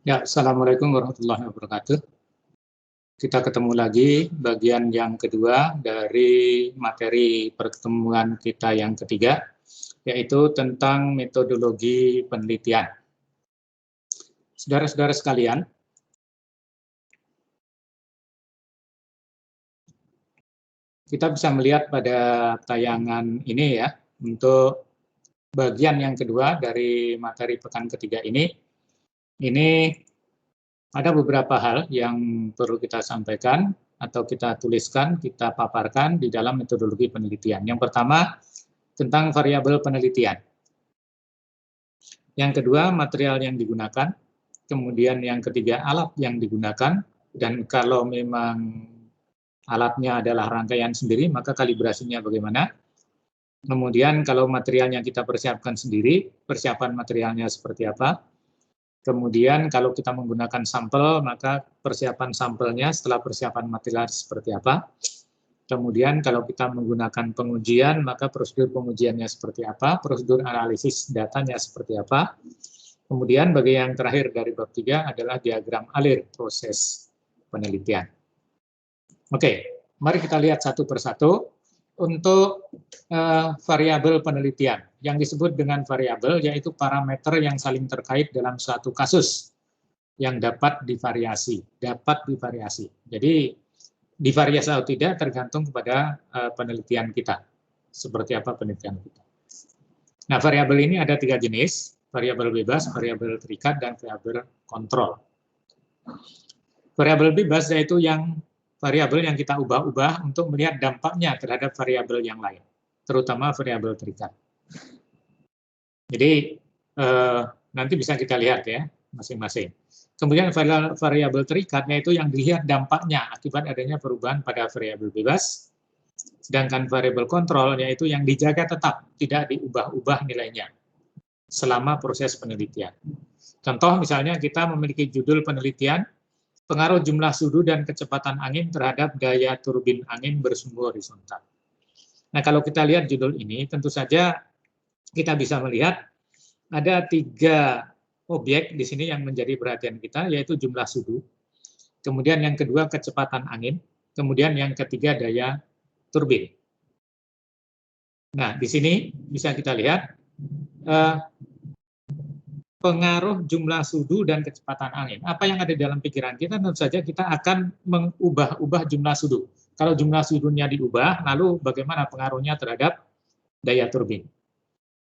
Ya, Assalamualaikum warahmatullahi wabarakatuh. Kita ketemu lagi bagian yang kedua dari materi pertemuan kita yang ketiga, yaitu tentang metodologi penelitian. Saudara-saudara sekalian, kita bisa melihat pada tayangan ini ya, untuk bagian yang kedua dari materi pekan ketiga ini ada beberapa hal yang perlu kita sampaikan atau kita tuliskan, kita paparkan di dalam metodologi penelitian. Yang pertama, tentang variabel penelitian. Yang kedua, material yang digunakan. Kemudian yang ketiga, alat yang digunakan. Dan kalau memang alatnya adalah rangkaian sendiri, maka kalibrasinya bagaimana. Kemudian kalau materialnya kita persiapkan sendiri, persiapan materialnya seperti apa. Kemudian kalau kita menggunakan sampel, maka persiapan sampelnya setelah persiapan material seperti apa. Kemudian kalau kita menggunakan pengujian, maka prosedur pengujiannya seperti apa, prosedur analisis datanya seperti apa. Kemudian bagi yang terakhir dari bab 3 adalah diagram alir proses penelitian. Oke, mari kita lihat satu persatu. Untuk variabel penelitian, yang disebut dengan variabel yaitu parameter yang saling terkait dalam suatu kasus yang dapat divariasi. Jadi divariasi atau tidak tergantung kepada penelitian kita. Seperti apa penelitian kita. Nah, variabel ini ada 3 jenis, variabel bebas, variabel terikat, dan variabel kontrol. Variabel bebas yaitu variabel yang kita ubah-ubah untuk melihat dampaknya terhadap variabel yang lain, terutama variabel terikat. Jadi nanti bisa kita lihat ya masing-masing. Kemudian variabel terikat yaitu yang dilihat dampaknya akibat adanya perubahan pada variabel bebas. Sedangkan variabel kontrol yaitu yang dijaga tetap, tidak diubah-ubah nilainya selama proses penelitian. Contoh misalnya kita memiliki judul penelitian, pengaruh jumlah suhu dan kecepatan angin terhadap daya turbin angin bersumbu horizontal. Nah, kalau kita lihat judul ini, tentu saja kita bisa melihat ada 3 objek di sini yang menjadi perhatian kita, yaitu jumlah suhu, kemudian yang kedua kecepatan angin, kemudian yang ketiga daya turbin. Nah, di sini bisa kita lihat pengaruh jumlah suhu dan kecepatan angin. Apa yang ada dalam pikiran kita, tentu saja kita akan mengubah-ubah jumlah suhu. Kalau jumlah suhunya diubah, lalu bagaimana pengaruhnya terhadap daya turbin.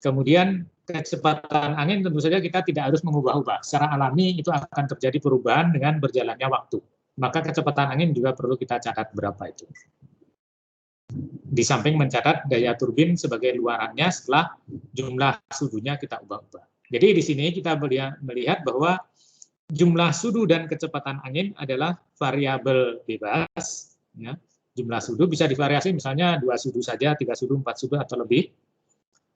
Kemudian kecepatan angin tentu saja kita tidak harus mengubah-ubah. Secara alami itu akan terjadi perubahan dengan berjalannya waktu. Maka kecepatan angin juga perlu kita catat berapa itu. Di samping mencatat daya turbin sebagai luarannya setelah jumlah suhunya kita ubah-ubah. Jadi di sini kita melihat bahwa jumlah suhu dan kecepatan angin adalah variabel bebas. Ya. Jumlah suhu bisa divariasi misalnya 2 suhu saja, 3 suhu, 4 suhu atau lebih.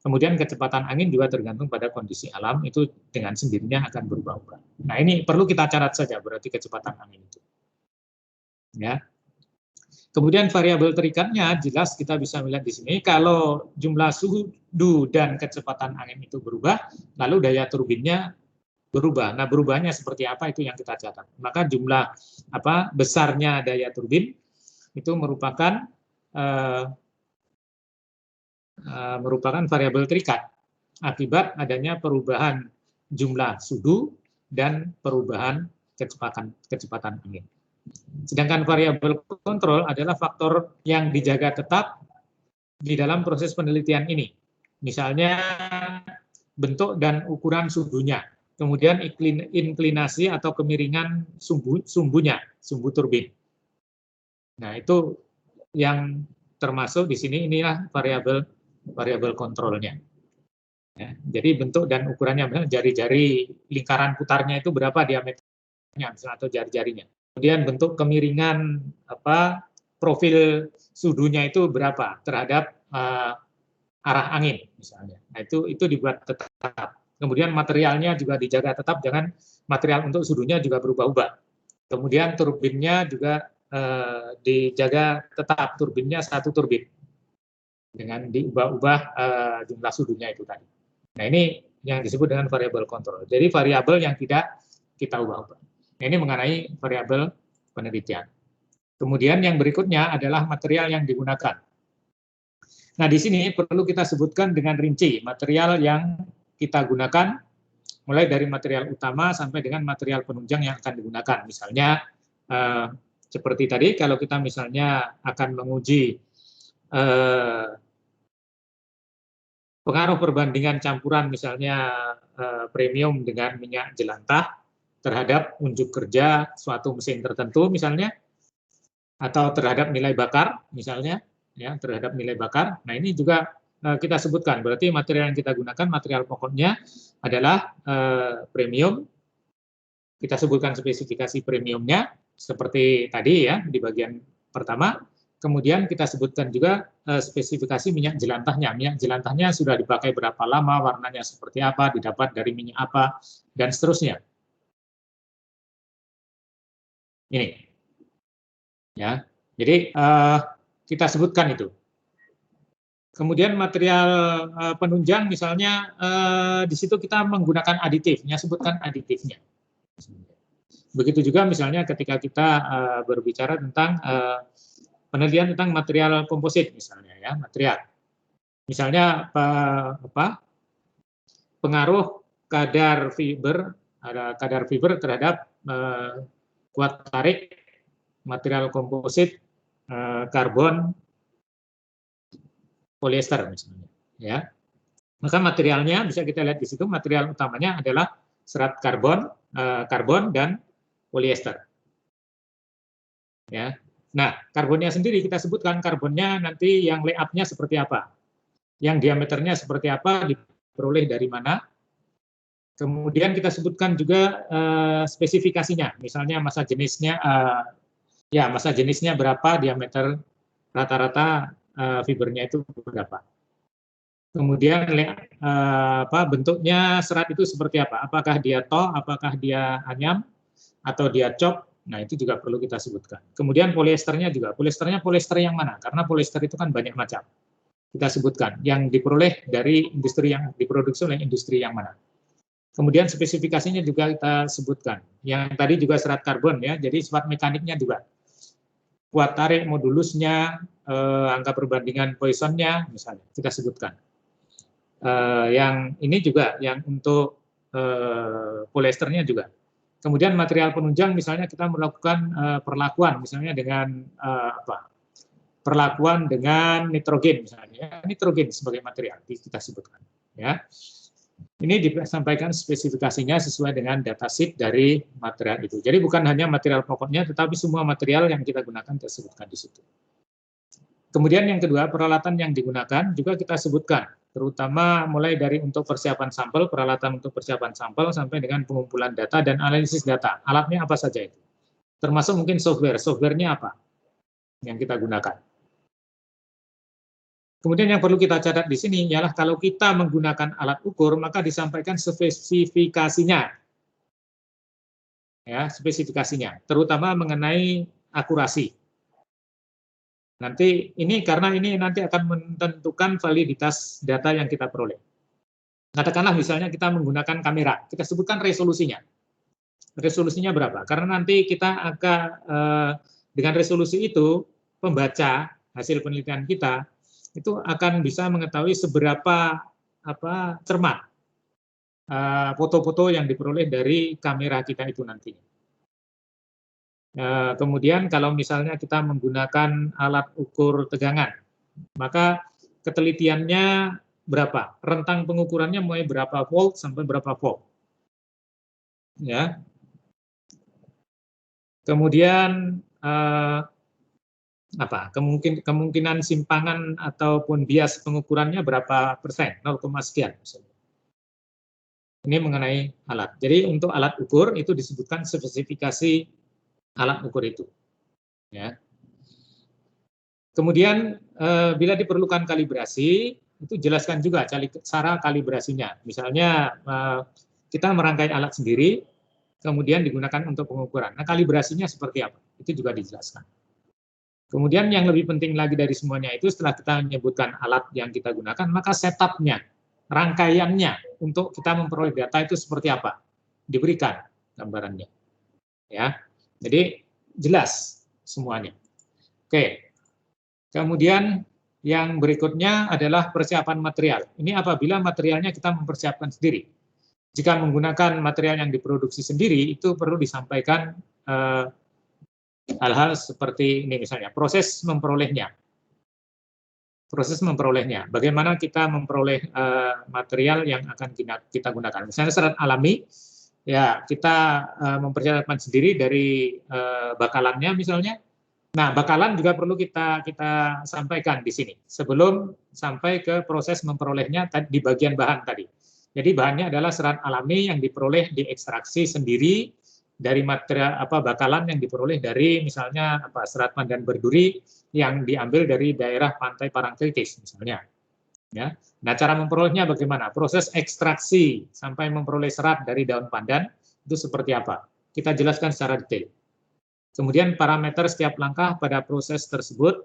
Kemudian kecepatan angin juga tergantung pada kondisi alam, itu dengan sendirinya akan berubah-ubah. Nah ini perlu kita catat saja berarti kecepatan angin itu. Ya. Kemudian variabel terikatnya jelas kita bisa melihat di sini kalau jumlah suhu dan kecepatan angin itu berubah, lalu daya turbinnya berubah. Nah, berubahnya seperti apa itu yang kita catat. Maka jumlah besarnya daya turbin itu merupakan variabel terikat akibat adanya perubahan jumlah suhu dan perubahan kecepatan angin. Sedangkan variabel kontrol adalah faktor yang dijaga tetap di dalam proses penelitian ini. Misalnya bentuk dan ukuran sumbunya, kemudian inklinasi atau kemiringan sumbunya, sumbu turbin. Nah, itu yang termasuk di sini, inilah variabel kontrolnya. Ya, jadi bentuk dan ukurannya, misalnya jari-jari lingkaran putarnya itu berapa diameternya, misalnya, atau jari-jarinya. Kemudian bentuk kemiringan profil sudunya itu berapa terhadap arah angin misalnya. Nah, itu dibuat tetap. Kemudian materialnya juga dijaga tetap, jangan material untuk sudunya juga berubah-ubah. Kemudian turbinnya juga dijaga tetap, turbinnya 1 turbin dengan diubah-ubah jumlah sudunya itu tadi. Nah, ini yang disebut dengan variabel kontrol. Jadi variabel yang tidak kita ubah-ubah. Nah, ini mengenai variabel penelitian. Kemudian yang berikutnya adalah material yang digunakan. Nah, di sini perlu kita sebutkan dengan rinci material yang kita gunakan, mulai dari material utama sampai dengan material penunjang yang akan digunakan. Misalnya, seperti tadi, kalau kita misalnya akan menguji pengaruh perbandingan campuran misalnya premium dengan minyak jelantah terhadap unjuk kerja suatu mesin tertentu misalnya, atau terhadap nilai bakar misalnya, ya, terhadap nilai bakar. Nah, ini juga kita sebutkan, berarti material yang kita gunakan, material pokoknya adalah premium. Kita sebutkan spesifikasi premiumnya, seperti tadi ya, di bagian pertama. Kemudian kita sebutkan juga spesifikasi minyak jelantahnya. Minyak jelantahnya sudah dipakai berapa lama, warnanya seperti apa, didapat dari minyak apa, dan seterusnya. Ini. Ya, jadi kita sebutkan itu. Kemudian material penunjang misalnya di situ kita menggunakan aditifnya, sebutkan aditifnya. Begitu juga misalnya ketika kita berbicara tentang penelitian tentang material komposit misalnya, ya, material. Misalnya pengaruh kadar fiber terhadap kuat tarik material komposit karbon polyester misalnya, ya. Maka materialnya bisa kita lihat di situ, material utamanya adalah serat karbon, dan polyester. Ya. Nah, karbonnya sendiri kita sebutkan, karbonnya nanti yang layout-nya seperti apa, yang diameternya seperti apa, diperoleh dari mana. Kemudian kita sebutkan juga spesifikasinya, misalnya massa jenisnya, massa jenisnya berapa, diameter rata-rata fibernya itu berapa. Kemudian bentuknya serat itu seperti apa? Apakah dia toh, apakah dia anyam, atau dia cop? Nah, itu juga perlu kita sebutkan. Kemudian polyesternya juga. Polyesternya polyester yang mana? Karena polyester itu kan banyak macam. Kita sebutkan yang diperoleh dari industri yang diproduksi oleh industri yang mana. Kemudian spesifikasinya juga kita sebutkan. Yang tadi juga serat karbon ya. Jadi sifat mekaniknya juga. Kuat tarik modulusnya, angka perbandingan Poissonnya misalnya kita sebutkan. Yang ini juga yang untuk polyesternya juga. Kemudian material penunjang misalnya kita melakukan perlakuan misalnya dengan perlakuan dengan nitrogen misalnya. Nitrogen sebagai material kita sebutkan, ya. Ini disampaikan spesifikasinya sesuai dengan datasheet dari material itu. Jadi bukan hanya material pokoknya, tetapi semua material yang kita gunakan tersebutkan di situ. Kemudian yang kedua, peralatan yang digunakan juga kita sebutkan, terutama mulai dari untuk persiapan sampel, peralatan untuk persiapan sampel, sampai dengan pengumpulan data dan analisis data. Alatnya apa saja itu? Termasuk mungkin software. Softwarenya apa yang kita gunakan? Kemudian yang perlu kita catat di sini ialah kalau kita menggunakan alat ukur, maka disampaikan spesifikasinya. Ya, spesifikasinya, terutama mengenai akurasi. Nanti ini karena ini nanti akan menentukan validitas data yang kita peroleh. Katakanlah misalnya kita menggunakan kamera, kita sebutkan resolusinya. Resolusinya berapa? Karena nanti kita akan dengan resolusi itu pembaca hasil penelitian kita itu akan bisa mengetahui seberapa cermat foto-foto yang diperoleh dari kamera kita itu nantinya. Kemudian kalau misalnya kita menggunakan alat ukur tegangan, maka ketelitiannya berapa? Rentang pengukurannya mulai berapa volt sampai berapa volt. Ya. Kemudian kemungkinan simpangan ataupun bias pengukurannya berapa persen, 0, sekian misalnya. Ini mengenai alat. Jadi untuk alat ukur itu disebutkan spesifikasi alat ukur itu. Ya. Kemudian bila diperlukan kalibrasi, itu jelaskan juga cara kalibrasinya. Misalnya kita merangkai alat sendiri, kemudian digunakan untuk pengukuran. Nah, kalibrasinya seperti apa? Itu juga dijelaskan. Kemudian yang lebih penting lagi dari semuanya itu setelah kita menyebutkan alat yang kita gunakan, maka setup-nya, rangkaiannya untuk kita memperoleh data itu seperti apa? Diberikan. gambarannya. Ya, jadi jelas semuanya. Oke, kemudian yang berikutnya adalah persiapan material. Ini apabila materialnya kita mempersiapkan sendiri. Jika menggunakan material yang diproduksi sendiri, itu perlu disampaikan hal-hal seperti ini misalnya, proses memperolehnya. Proses memperolehnya, bagaimana kita memperoleh material yang akan kita gunakan. Misalnya serat alami, ya kita mempersiapkan sendiri dari bakalannya misalnya. Nah, bakalan juga perlu kita sampaikan di sini sebelum sampai ke proses memperolehnya di bagian bahan tadi. Jadi bahannya adalah serat alami yang diperoleh diekstraksi sendiri dari material bakalan yang diperoleh dari misalnya serat pandan berduri yang diambil dari daerah pantai Parangtritis misalnya. Ya. Nah, cara memperolehnya bagaimana? Proses ekstraksi sampai memperoleh serat dari daun pandan itu seperti apa? Kita jelaskan secara detail. Kemudian parameter setiap langkah pada proses tersebut,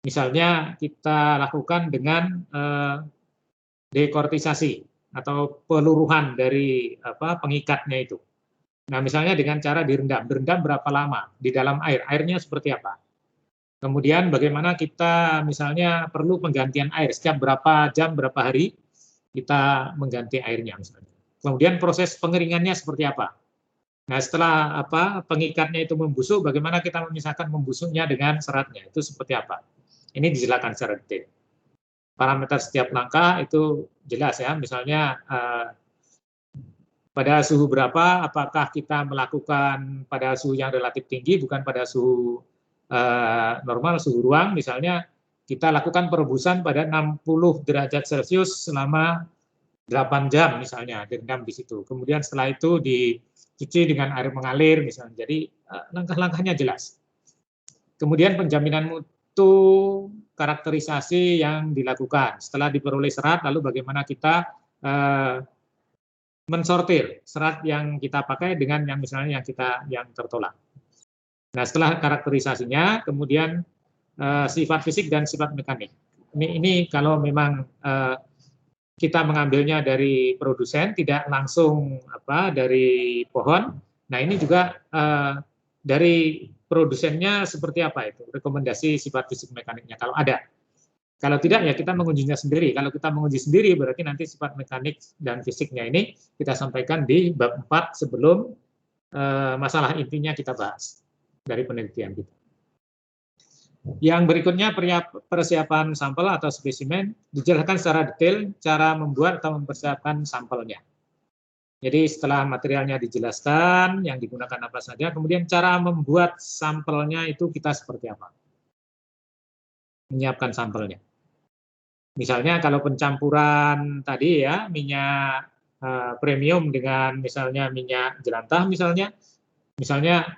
misalnya kita lakukan dengan dekortisasi atau peluruhan dari pengikatnya itu. Nah, misalnya dengan cara direndam berapa lama di dalam air, airnya seperti apa? Kemudian bagaimana kita misalnya perlu penggantian air, setiap berapa jam, berapa hari kita mengganti airnya misalnya. Kemudian proses pengeringannya seperti apa? Nah, setelah pengikatnya itu membusuk, bagaimana kita memisahkan membusuknya dengan seratnya? Itu seperti apa? Ini dijelaskan secara detail. Parameter setiap langkah itu jelas ya, misalnya pada suhu berapa, apakah kita melakukan pada suhu yang relatif tinggi, bukan pada suhu normal, suhu ruang, misalnya kita lakukan perebusan pada 60 derajat Celcius selama 8 jam misalnya, direndam di situ. Kemudian setelah itu dicuci dengan air mengalir misalnya. Jadi langkah-langkahnya jelas. Kemudian penjaminan mutu karakterisasi yang dilakukan. Setelah diperoleh serat, lalu bagaimana kita mensortir serat yang kita pakai dengan yang misalnya yang tertolak. Nah, setelah karakterisasinya, kemudian sifat fisik dan sifat mekanik. Ini kalau memang kita mengambilnya dari produsen, tidak langsung dari pohon. Nah, ini juga dari produsennya seperti apa itu, rekomendasi sifat fisik mekaniknya kalau ada. Kalau tidak, ya kita mengujinya sendiri. Kalau kita menguji sendiri, berarti nanti sifat mekanik dan fisiknya ini kita sampaikan di bab 4 sebelum masalah intinya kita bahas dari penelitian kita. Yang berikutnya persiapan sampel atau spesimen, dijelaskan secara detail cara membuat atau mempersiapkan sampelnya. Jadi setelah materialnya dijelaskan, yang digunakan apa saja, kemudian cara membuat sampelnya itu kita seperti apa. Menyiapkan sampelnya. Misalnya kalau pencampuran tadi ya, minyak premium dengan misalnya minyak jelantah misalnya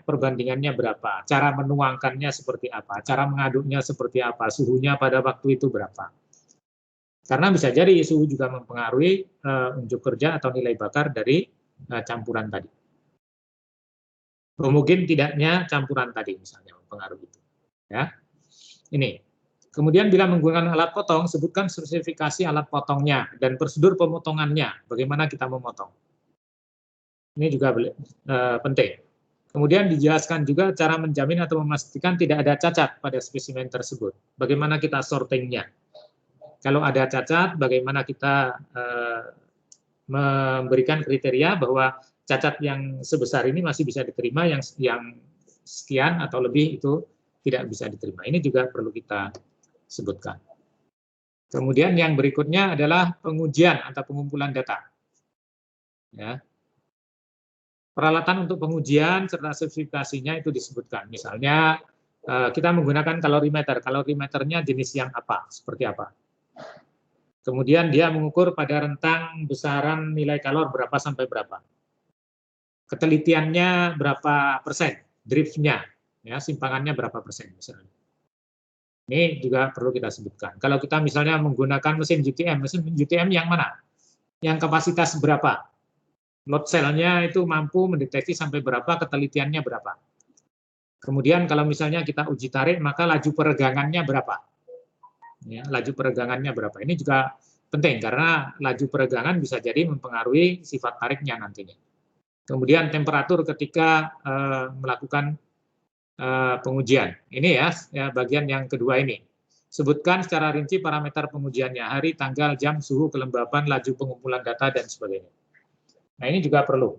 perbandingannya berapa, cara menuangkannya seperti apa, cara mengaduknya seperti apa, suhunya pada waktu itu berapa. Karena bisa jadi suhu juga mempengaruhi unjuk kerja atau nilai bakar dari campuran tadi. Mungkin tidaknya campuran tadi misalnya mempengaruhi itu. Ya. Ini. Kemudian bila menggunakan alat potong, sebutkan spesifikasi alat potongnya dan prosedur pemotongannya, bagaimana kita memotong. Ini juga penting. Kemudian dijelaskan juga cara menjamin atau memastikan tidak ada cacat pada spesimen tersebut. Bagaimana kita sortingnya. Kalau ada cacat, bagaimana kita memberikan kriteria bahwa cacat yang sebesar ini masih bisa diterima, yang sekian atau lebih itu tidak bisa diterima. Ini juga perlu kita sebutkan. Kemudian yang berikutnya adalah pengujian atau pengumpulan data. Ya. Peralatan untuk pengujian serta spesifikasinya itu disebutkan. Misalnya kita menggunakan kalorimeter. Kalorimeternya jenis yang apa, seperti apa. Kemudian dia mengukur pada rentang besaran nilai kalor berapa sampai berapa. Ketelitiannya berapa persen, driftnya, ya, simpangannya berapa persen misalnya. Ini juga perlu kita sebutkan. Kalau kita misalnya menggunakan mesin GTM yang mana? Yang kapasitas berapa? Load cell-nya itu mampu mendeteksi sampai berapa, ketelitiannya berapa. Kemudian kalau misalnya kita uji tarik, maka laju peregangannya berapa. Ya, laju peregangannya berapa. Ini juga penting, karena laju peregangan bisa jadi mempengaruhi sifat tariknya nantinya. Kemudian temperatur ketika melakukan pengujian. Ini ya bagian yang kedua ini. Sebutkan secara rinci parameter pengujiannya, hari, tanggal, jam, suhu, kelembapan, laju pengumpulan data, dan sebagainya. Nah, ini juga perlu.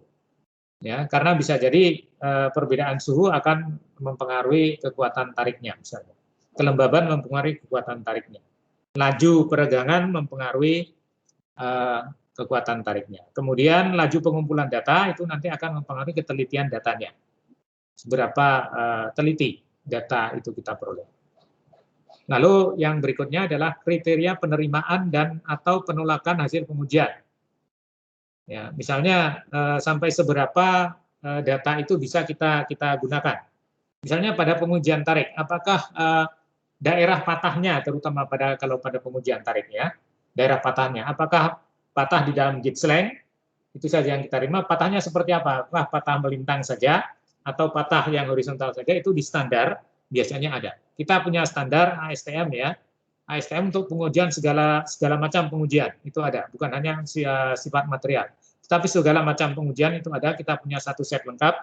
Ya, karena bisa jadi perbedaan suhu akan mempengaruhi kekuatan tariknya, misalnya. Kelembaban mempengaruhi kekuatan tariknya. Laju peregangan mempengaruhi kekuatan tariknya. Kemudian laju pengumpulan data itu nanti akan mempengaruhi ketelitian datanya. Seberapa teliti data itu kita peroleh. Lalu yang berikutnya adalah kriteria penerimaan dan atau penolakan hasil pengujian. Ya, misalnya sampai seberapa data itu bisa kita gunakan. Misalnya pada pengujian tarik, apakah daerah patahnya, terutama kalau pada pengujian tarik ya, daerah patahnya, apakah patah di dalam gidslang, itu saja yang kita terima. Patahnya seperti apa? Apakah patah melintang saja atau patah yang horizontal saja? Itu di standar biasanya ada. Kita punya standar ASTM ya. ASTM untuk pengujian segala macam pengujian itu ada, bukan hanya sifat material. Tapi segala macam pengujian itu ada, kita punya satu set lengkap.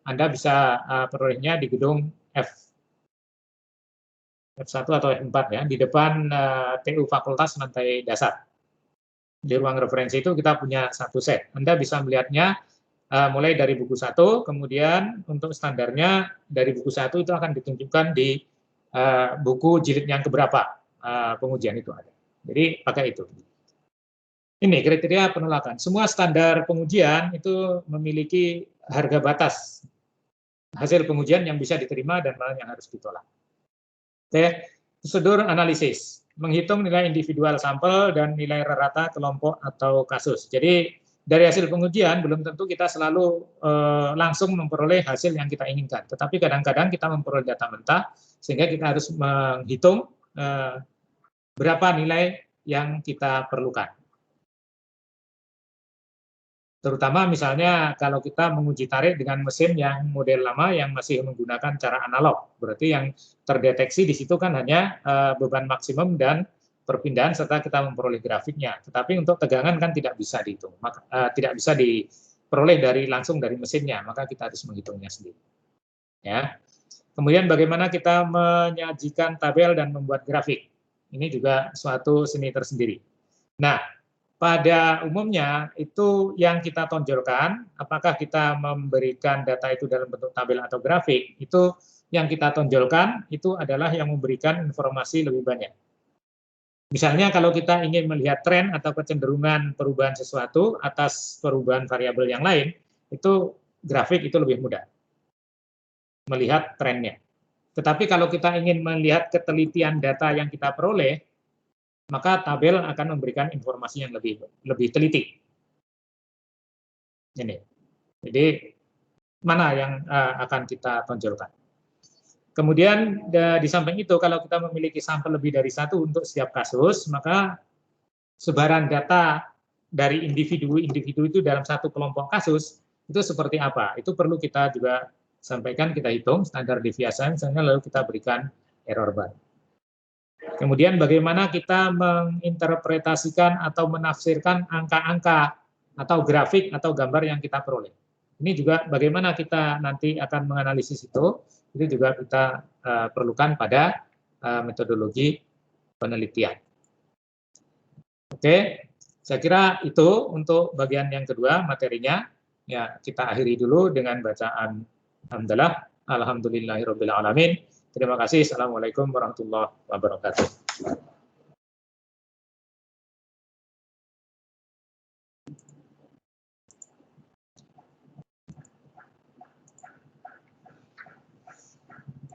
Anda bisa perolehnya di gedung F1 atau F4 ya, di depan TU Fakultas Lantai Dasar. Di ruang referensi itu kita punya satu set. Anda bisa melihatnya mulai dari buku 1, kemudian untuk standarnya dari buku 1 itu akan ditunjukkan di buku jilid yang keberapa pengujian itu ada. Jadi pakai itu. Ini kriteria penolakan. Semua standar pengujian itu memiliki harga batas hasil pengujian yang bisa diterima dan mana yang harus ditolak. Oke, prosedur analisis. Menghitung nilai individual sampel dan nilai rata kelompok atau kasus. Jadi dari hasil pengujian belum tentu kita selalu langsung memperoleh hasil yang kita inginkan. Tetapi kadang-kadang kita memperoleh data mentah sehingga kita harus menghitung berapa nilai yang kita perlukan. Terutama misalnya kalau kita menguji tarik dengan mesin yang model lama yang masih menggunakan cara analog. Berarti yang terdeteksi di situ kan hanya beban maksimum dan perpindahan serta kita memperoleh grafiknya. Tetapi untuk tegangan kan tidak bisa dihitung, tidak bisa diperoleh langsung dari mesinnya, maka kita harus menghitungnya sendiri. Ya. Kemudian bagaimana kita menyajikan tabel dan membuat grafik. Ini juga suatu seni tersendiri. Nah, pada umumnya itu yang kita tonjolkan, apakah kita memberikan data itu dalam bentuk tabel atau grafik, itu yang kita tonjolkan itu adalah yang memberikan informasi lebih banyak. Misalnya kalau kita ingin melihat tren atau kecenderungan perubahan sesuatu atas perubahan variabel yang lain, itu grafik itu lebih mudah melihat trennya. Tetapi kalau kita ingin melihat ketelitian data yang kita peroleh, maka tabel akan memberikan informasi yang lebih teliti. Ini. Jadi mana yang akan kita tonjolkan. Kemudian di samping itu kalau kita memiliki sampel lebih dari satu untuk setiap kasus, maka sebaran data dari individu-individu itu dalam satu kelompok kasus itu seperti apa? Itu perlu kita juga sampaikan, kita hitung standar deviasi, lalu kita berikan error bar. Kemudian bagaimana kita menginterpretasikan atau menafsirkan angka-angka atau grafik atau gambar yang kita peroleh. Ini juga bagaimana kita nanti akan menganalisis itu juga kita perlukan pada metodologi penelitian. Oke, saya kira itu untuk bagian yang kedua materinya. Ya, kita akhiri dulu dengan bacaan Alhamdulillah, alhamdulillahirabbil alamin. Terima kasih. Assalamualaikum warahmatullahi wabarakatuh.